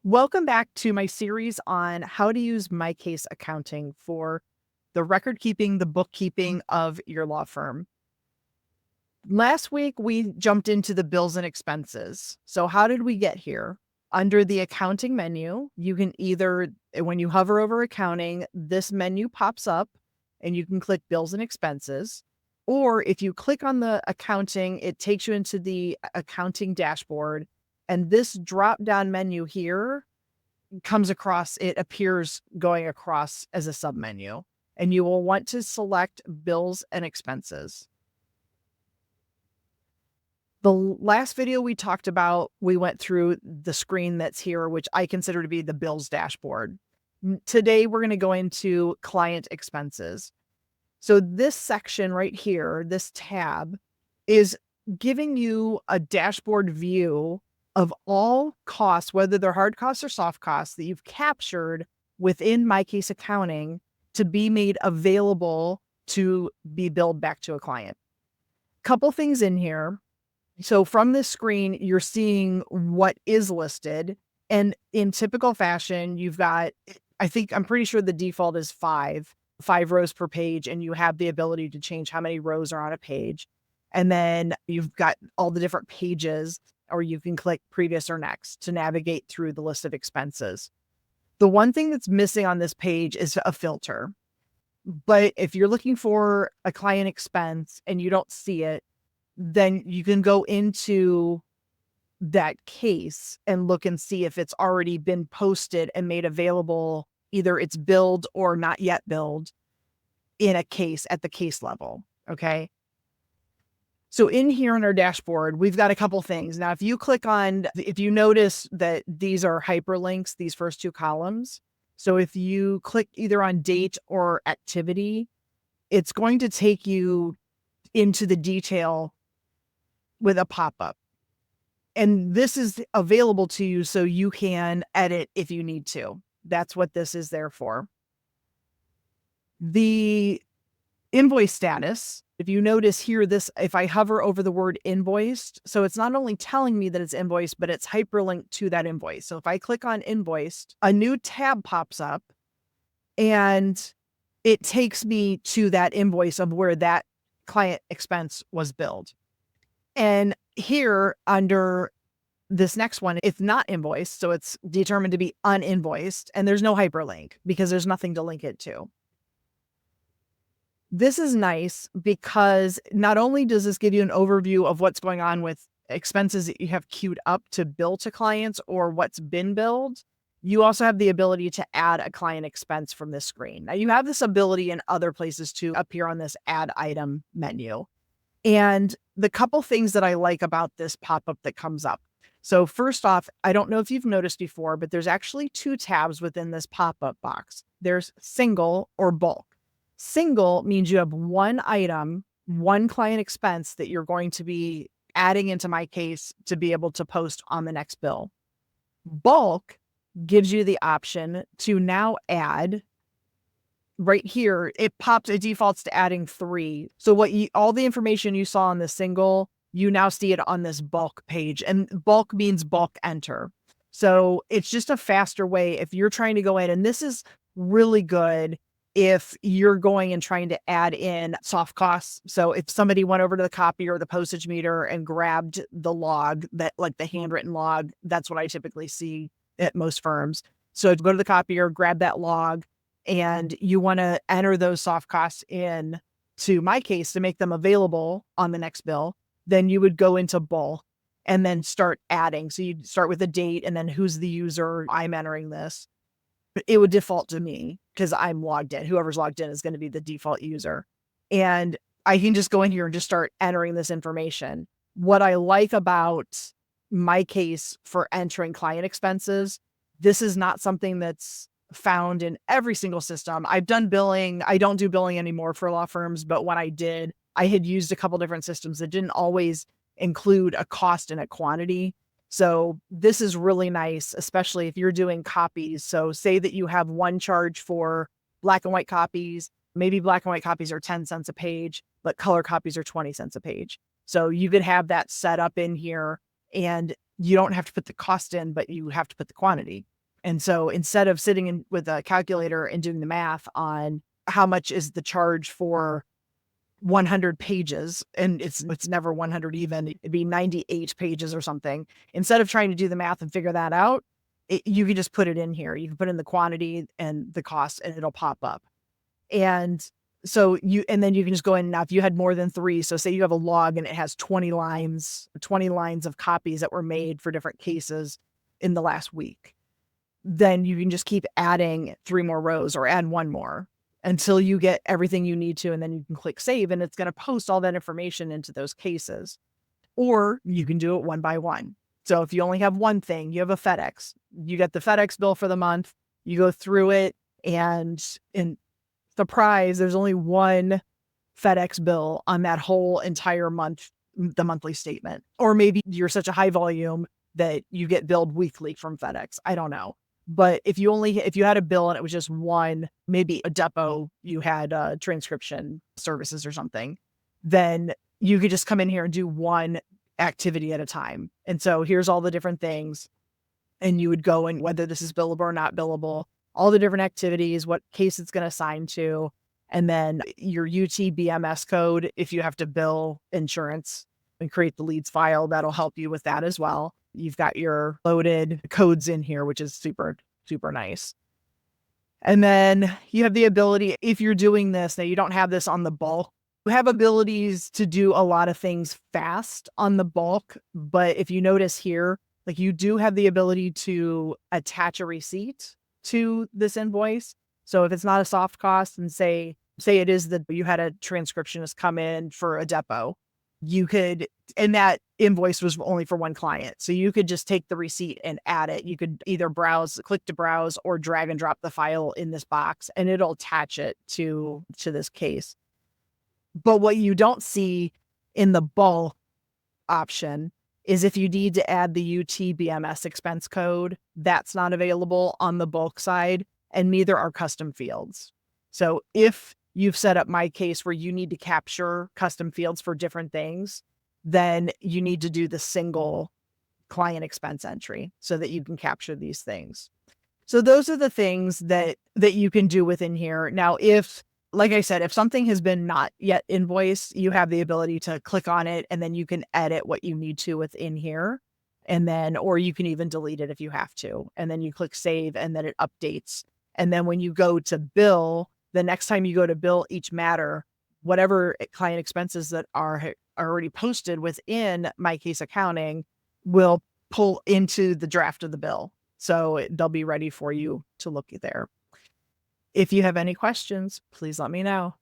Welcome back to my series on how to use MyCase Accounting for the record keeping, the bookkeeping of your law firm. Last week, we jumped into the bills and expenses. So how did we get here? Under the accounting menu, you can either, when you hover over accounting, this menu pops up and you can click bills and expenses. Or if you click on the accounting, it takes you into the accounting dashboard. And this drop down menu here comes across, it appears going across as a submenu. And you will want to select bills and expenses. The last video we talked about, we went through the screen that's here, which I consider to be the bills dashboard. Today, we're going to go into client expenses. So this section right here, this tab, is giving you a dashboard view of all costs, whether they're hard costs or soft costs, that you've captured within MyCase Accounting to be made available to be billed back to a client. Couple things in here. So from this screen, you're seeing what is listed. And in typical fashion, you've got, I'm pretty sure the default is five rows per page, and you have the ability to change how many rows are on a page. And then you've got all the different pages, or you can click previous or next to navigate through the list of expenses. The one thing that's missing on this page is a filter. But if you're looking for a client expense and you don't see it, then you can go into that case and look and see if it's already been posted and made available. Either it's billed or not yet billed in a case at the case level. Okay. So in here on our dashboard, we've got a couple things. Now, if you notice that these are hyperlinks, these first two columns. So if you click either on date or activity, it's going to take you into the detail with a pop-up. And this is available to you so you can edit if you need to. That's what this is there for. The invoice status, if you notice here, if I hover over the word invoiced, so it's not only telling me that it's invoiced, but it's hyperlinked to that invoice. So if I click on invoiced, a new tab pops up and it takes me to that invoice of where that client expense was billed. And here under this next one, it's not invoiced, so it's determined to be uninvoiced, and there's no hyperlink because there's nothing to link it to. This is nice because not only does this give you an overview of what's going on with expenses that you have queued up to bill to clients or what's been billed, you also have the ability to add a client expense from this screen. Now, you have this ability in other places to appear on this add item menu. And the couple things that I like about this pop-up that comes up. So first off, I don't know if you've noticed before, but there's actually two tabs within this pop-up box. There's single or bulk. Single means you have one item, one client expense that you're going to be adding into MyCase to be able to post on the next bill. Bulk gives you the option to now add. Right here, it defaults to adding 3. So all the information you saw on the single, you now see it on this bulk page, and bulk means bulk enter. So it's just a faster way if you're trying to go in, and this is really good if you're going and trying to add in soft costs. So if somebody went over to the copier or the postage meter and grabbed the log, that like the handwritten log, that's what I typically see at most firms. So if you go to the copier, grab that log, and you want to enter those soft costs in to MyCase to make them available on the next bill, then you would go into bulk and then start adding. So you'd start with a date and then who's the user, I'm entering this. It would default to me because I'm logged in. Whoever's logged in is going to be the default user. And I can just go in here and just start entering this information. What I like about MyCase for entering client expenses, this is not something that's found in every single system. I've done billing. I don't do billing anymore for law firms, but when I did, I had used a couple different systems that didn't always include a cost and a quantity. So this is really nice, especially if you're doing copies. So say that you have one charge for black and white copies. Maybe black and white copies are 10 cents a page, but color copies are 20 cents a page. So you could have that set up in here, and you don't have to put the cost in, but you have to put the quantity. And so instead of sitting in with a calculator and doing the math on how much is the charge for 100 pages, and it's never 100 even, it'd be 98 pages or something. Instead of trying to do the math and figure that out, you can just put it in here. You can put in the quantity and the cost and it'll pop up. And so then you can just go in. Now, if you had more than 3, so say you have a log and it has 20 lines of copies that were made for different cases in the last week, then you can just keep adding 3 more rows or add 1 more until you get everything you need to. And then you can click save and it's going to post all that information into those cases. Or you can do it one by one. So if you only have one thing, you have a FedEx, you get the FedEx bill for the month, you go through it, and surprise, there's only one FedEx bill on that whole entire month, the monthly statement. Or maybe you're such a high volume that you get billed weekly from FedEx. I don't know. But if you had a bill and it was just one, maybe a depot, you had transcription services or something, then you could just come in here and do one activity at a time. And so here's all the different things. And you would go and whether this is billable or not billable, all the different activities, what case it's going to assign to, and then your UTBMS code, if you have to bill insurance and create the leads file, that'll help you with that as well. You've got your loaded codes in here, which is super, super nice. And then you have the ability, if you're doing this, now you don't have this on the bulk, you have abilities to do a lot of things fast on the bulk. But if you notice here, like you do have the ability to attach a receipt to this invoice. So if it's not a soft cost and say it is that you had a transcriptionist come in for a depot, you could, and that invoice was only for one client. So you could just take the receipt and add it. You could either click to browse or drag and drop the file in this box and it'll attach it to this case. But what you don't see in the bulk option is if you need to add the UTBMS expense code, that's not available on the bulk side, and neither are custom fields. So if you've set up MyCase where you need to capture custom fields for different things, then you need to do the single client expense entry so that you can capture these things. So those are the things that you can do within here. Now, like I said, if something has been not yet invoiced, you have the ability to click on it and then you can edit what you need to within here. And then, or you can even delete it if you have to. And then you click save and then it updates. And then when you go to bill, the next time you go to bill each matter, whatever client expenses that are already posted within MyCase Accounting will pull into the draft of the bill. So they'll be ready for you to look there. If you have any questions, please let me know.